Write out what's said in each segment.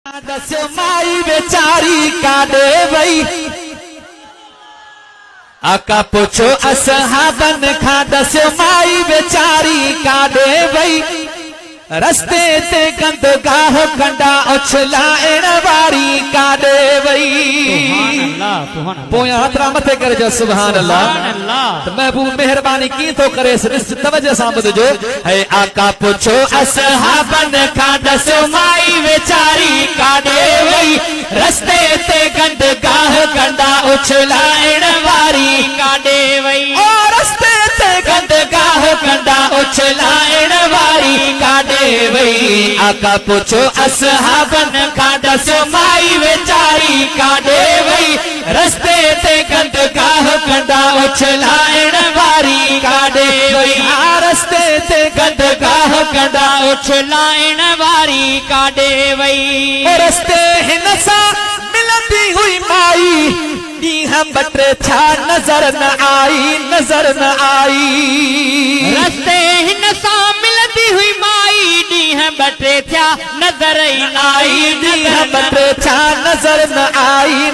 दस्यो माई बेचारी काॾे वई आका पुछो असहाबन खां दस्यो माई बेचारी काॾे वई रस्ते ते गंदगाह कंडा उछलाइण वारी काॾे वई पोयां हथरा मथे करे जो सुभान अल्लाह महबूब मेहरबानी की तो करे तवज्जो सां ॿुधजो है आका पुछो असहाबन खां दस्यो माई बेचारी काॾे वई रस्ते ते गंदगाह कंडा उछलाइण वारी काॾे वई ओ रस्ते ते गंदगाह कंडा उछलाइण वारी काॾे वई आका पुछो असहाबन खां दस्यो माई बेचारी काॾे वई रस्ते ते गंदगाह कंडा उछलाइण वारी काॾे वई रस्ते ते गंदगाह कंडा उछलाइण वारी काॾे वई रस्ते हिन सां मिलंदी हुई माई ॾींहं ॿ टे छा नज़र न आई रस्ते हिन सां मिलंदी हुई माई ॾींहं ॿ टे थिया नज़र ई न आई ॾींहं ॿ टे छा नज़र न आई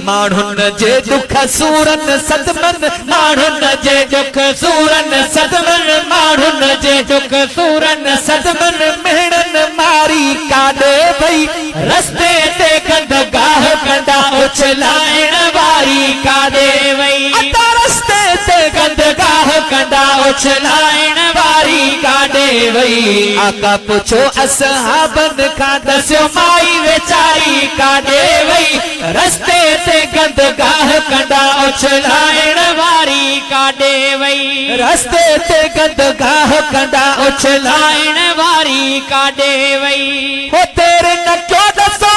माण्हुनि जे दुख सूरनि सदमनि माण्हुनि जे दुख सूरनि सदमनि माण्हुनि जे दुख सूरनि सदमनि मेड़नि मारी काॾे वई रस्ते ते गंदगाह कंडा उछलाइण वारी काॾे वई रस्ते ते गंदगाह कंडा उछलाइण वारी काॾे वई आका पुछो असहाबन खां दस्यो माई बेचारी काॾे वई रस्ते ते गंदगाह कंडा उछलाइण वारी काॾे वई रस्ते ते गंदगाह कंडा उछलाइण वारी काॾे वई हो तेरे न क्यों दसो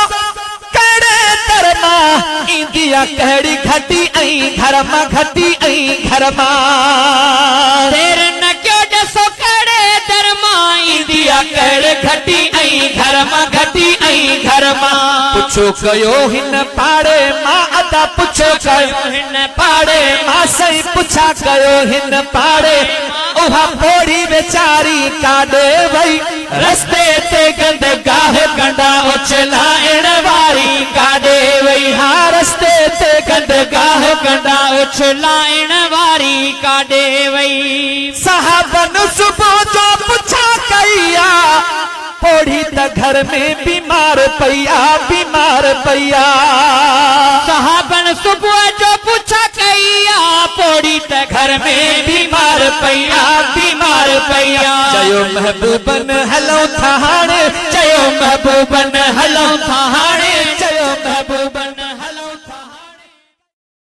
कहिड़े दर मां ईंदी आहे कहिड़ी घटी ऐं घर मां घटी ऐं घर मां तेरे न क्यों ॾसो कहिड़े दर मां ईंदी आहे कहिड़े घटी ऐं घर मां घटी ऐं घर मां पुछो कयो हिन पाड़े मां अदा पुछो कयो हिन पाड़े मां सही पुछा कयो हिन पाड़े उहा पोड़ी बेचारी काॾे वई रस्ते ते गंदगाह कंडा उछलाइण वारी काॾे वई रस्ते ते गंदगाह कंडा उछलाइण वारी काॾे वई साहबन सुबुह जो पुछा कई पोड़ी त घर में बीमार पईया साहबन सुबुह जो पुछा कई पोड़ी त घर में बीमार पईया चयो महबूबन हलऊं था हाणे चयो महबूबन हलऊं था